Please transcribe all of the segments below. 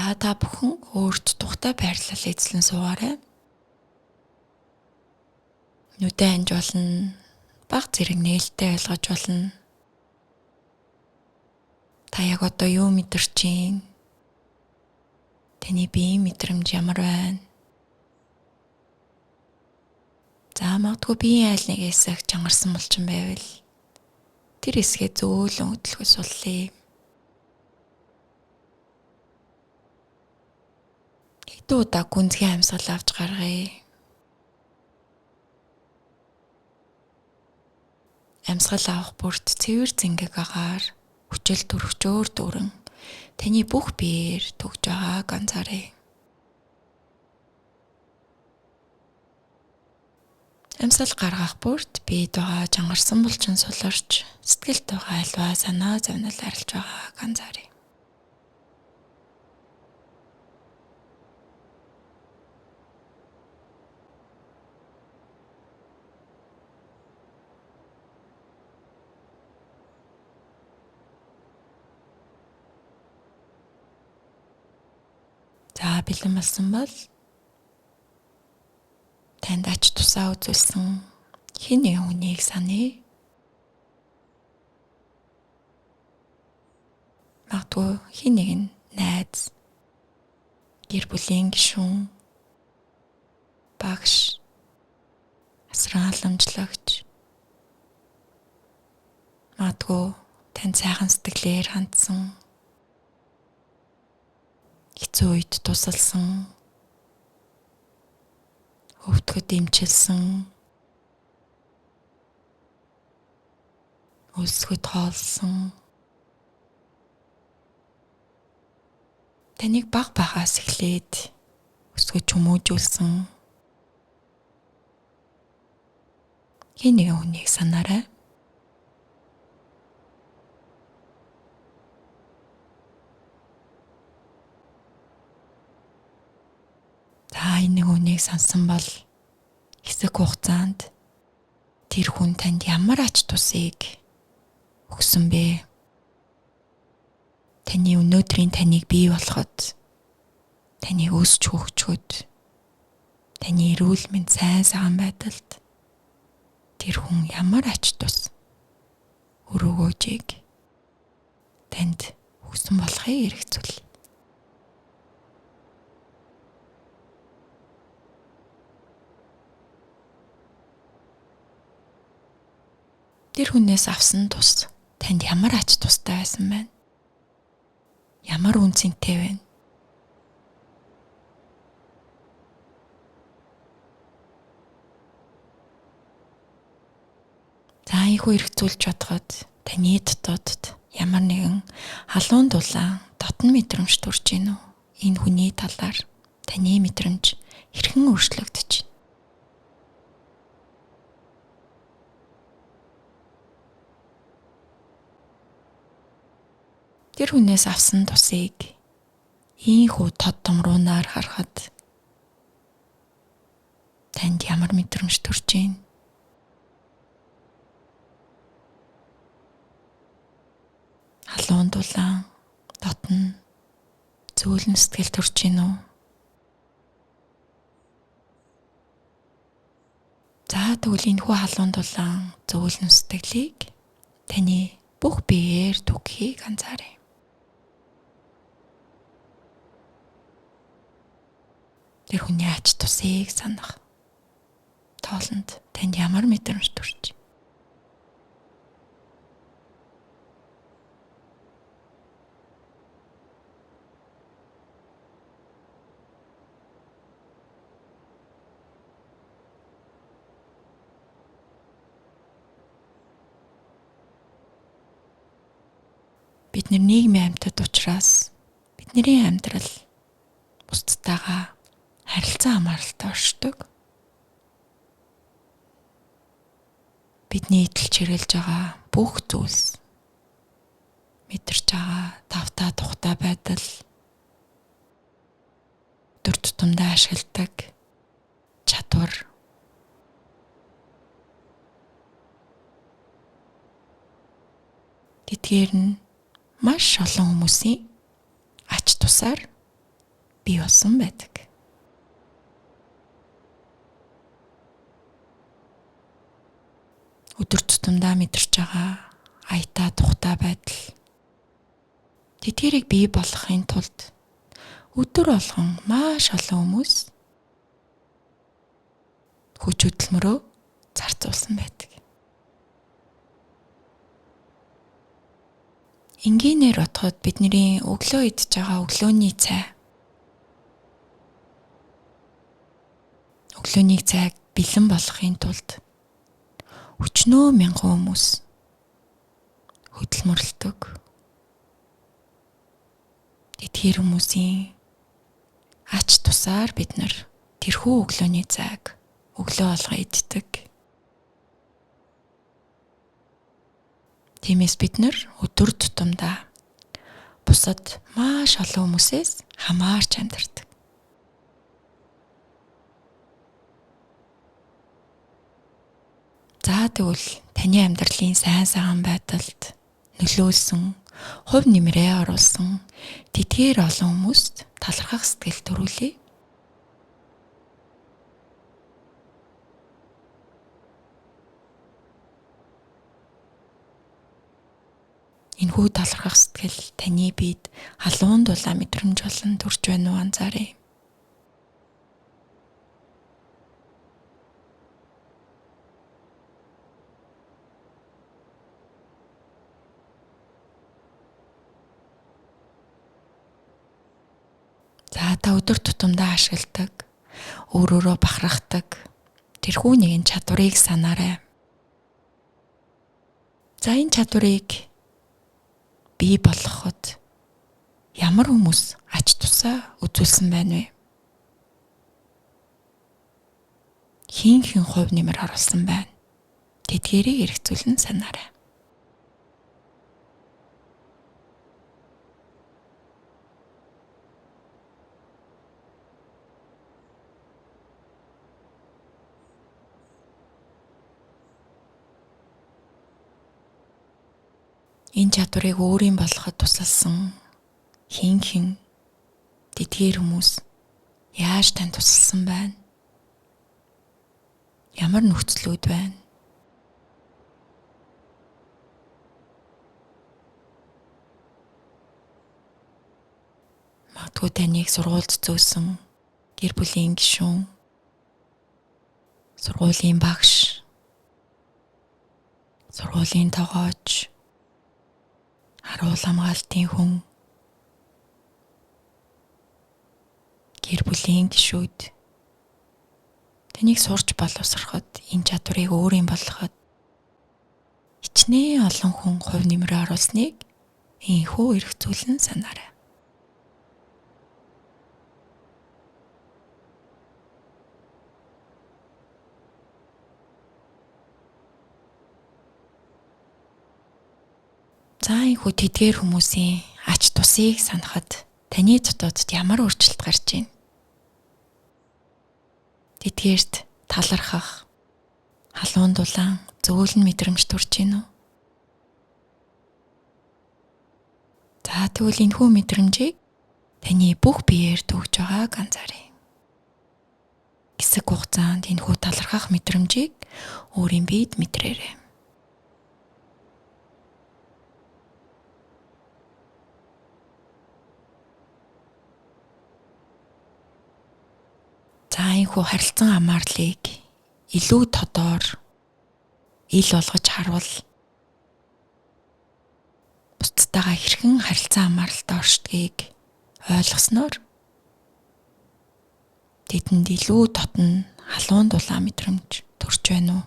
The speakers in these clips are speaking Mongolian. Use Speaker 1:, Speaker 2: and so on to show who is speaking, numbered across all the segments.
Speaker 1: За та бүхэн өөрт тухтай байрлал эзлэн суугаарай. Нүдэ анж болно. Бага зэрэг нээлттэй ойлгож болно. Та яг одоо юу мэдэрч байна? Таны биеийн мэдрэмж ямар байна? За магадгүй биеийн айл нэг хэсэг чангарсан болчихсон байвал тэр хэсгээ зөөлөн хөдөлгөж суллаа. Хэдэн удаа гүнзгий амьсгал авч гаргая. Амьсгал авах бүрт цэвэр зингийг агаар хүчил төрөвчөөр дүүрэн таны бүх биеэр түгж байгааг анзаарай. Амьсгал гаргах бүрт биед байгаа чангарсан булчин суларч сэтгэлд байгаа альва санаа зовнил арилж байгааг анзаарай. За бэлэн болсон бол танд ач тусаа үзүүлсэн хэн нэгэн хүнийг саная. Магадгүй хэн нэгэн найз, гэр бүлийн гишүүн, багш, асран халамжлагч. Магадгүй танд сайхан сэтгэлээр хандсан, хэцүү үед тусалсан, өвдгөд дэмчилсэн, өлсгөд хоолсон. Таныг бага багаас эхлээд өсгөж хүмүүжүүлсэн хэн нэгэн хүнийг санаарай. За энэ хүнийг сансан бол хэсэг хугацаанд тэр хүн танд ямар ач тусыг өгсөн бэ? Таны өнөөдрийн таныг бий болгоход, таныг өсч хөгжөхөд, таны эрүүл мэнд сайн сайхан байдалд тэр хүн ямар ач тус өрөөгөөжийг танд өгсөн болохыг эргцүүл. Тэр хүнээс авсан тус танд ямар ач тустай байсан бэ? Ямар үнцэнтэй вэ? За ийхүү эргцүүлж бодоход таны дотоодд ямар нэгэн халуун дулаан дотн мэдрэмж төрж гин үү? Энэ хүний талаар таны мэдрэмж хэрхэн өөрчлөгдөж байна? Тэр хүнээс авсан тусыг ийхүү тод томруунаар харахад танд ямар мэдрэмж төрж байна? Халуун дулаан дотн зөөлөн сэтгэл төрж байна уу? За тэгвэл энэхүү халуун дулаан зөөлөн сэтгэлийг таны бүх биеэр түгхийг анзаарай. Тэр хүний ач тусыг санах тоолонд танд ямар мэдрэмж төрж байна? Бид нийгмийн амьтад учраас бидний амьдрал бусдтайгаа харилцаа хамааралтай оршдог. Бидний идэлж хэрэлж байгаа бүх зүйлс, мэдэрч байгаа тавтаа тухтай байдал, өдөр тутамдаа ашигладаг чадвар, тэдгээр нь маш олон хүмүүсийн ач тусаар бий болсон байдаг. Өдөр тутамдаа мэдэрч байгаа аятаа тухтай байдал. Тэдгээрийг бий болгохын тулд өдөр болгон маш олон хүмүүс хүч хөдөлмөрөө зарцуулсан байдаг. Энгийнээр бодоход бидний өглөө идж байгаа өглөөний цай. Өглөөний цайг бэлэн болгохын тулд өчнөө мянган хүмүүс хөдөлмөрлөдөг. Тэдгээр хүмүүсийн ач тусаар бид нар тэрхүү өглөөний цайг өглөө алга иддэг. Тиймээс бид нар өдөр тутамдаа бусад маш олон хүмүүсээс хамаарч амьдардаг. За тэгвэл таны амьдралын сайн сайхан байдалд нөлөөлсөн, хувь нэмрээ оруулсан тэдгээр олон хүмүүст талархах сэтгэл төрүүлье. Энэхүү талархах сэтгэл таны биед халуун дулаан мэдрэмж болон төрж байна уу анзааръя. За та өдөр тутамдаа ашигладаг, өөрөөрөө бахархдаг тэрхүү нэгэн чадварыг санаарай. За энэ чадварыг бий болгоход ямар хүмүүс ач тусаа үзүүлсэн байна вэ? Хин хувь нэмэр оруулсан байна. Тэдгээрийг эргцүүлэн санаарай. Энэ чадварыг өөрийн болгоход тусалсан хин тэдгээр хүмүүс яаж тань тусалсан байна? Ямар нөхцлүүд байна? Магадгүй таныг сургуульд зөөсөн гэр бүлийн гишүүн, сургуулийн багш, сургуулийн тогооч, харуул хамгаалтын хүн, гэр бүлийн гишүүд таныг сурч боловсроход энэ чадварыг өөрийн болгоход хичнээн олон хүн хувь нэмрээ оруулсныг энхүү эргцүүлэн санаарай. За энхүү тэдгээр хүмүүсийн ач тусыг санахад таны дотоодд ямар өөрчлөлт гарч ийн? Тэдгээрт талархах, халуун дулаан, зөөлөн мэдрэмж төрж ийн үү? За тэгвэл энэхүү мэдрэмжийг таны бүх биеэр төгж байгааг анзааръя. Хэсэг хугацаанд энэхүү талархах мэдрэмжийг өөрийн биед мэдрээрэй. За энэхүү харилцан хамаарлыг илүү тодор ил болгож харуул. Бусдтайгаа хэрхэн харилцан хамаарлалтаа оршдгийг ойлгосноор тэдэнд илүү дотн халуун дулаан мэдрэмж төрж байна уу?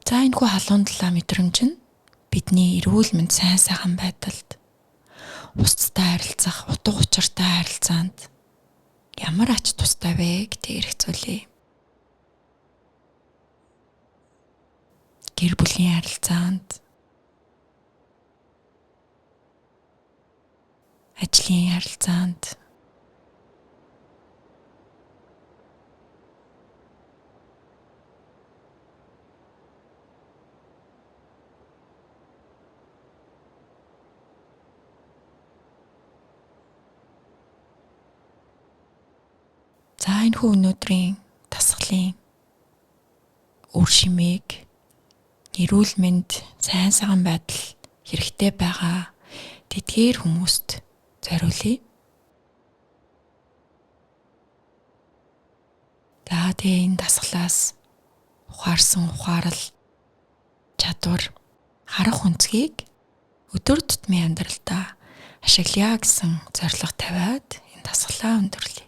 Speaker 1: За энэхүү халуун дулаан мэдрэмж нь бидний эрүүл мэнд сайн сайхан байдалд, бусдтай харилцах, утга учиртай харилцаанд ямар ач тустай вэ гэдгийг эргцүүлье. Гэр бүлийн харилцаанд, ажлын харилцаанд, За энэ хүү өнөөдрийн дасгалын үр шимийг эрүүл мэнд, сайн сайхан байдал хэрэгтэй байгаа тэдгээр хүмүүст зориулъя. За тэгээ энэ дасгалаас ухаарсан ухаарал, чадвар, харах үнцгийг өдөр тутмын амьдралдаа ашиглая гэсэн зорилго тавиад энэ дасгалаа өндөрлөе.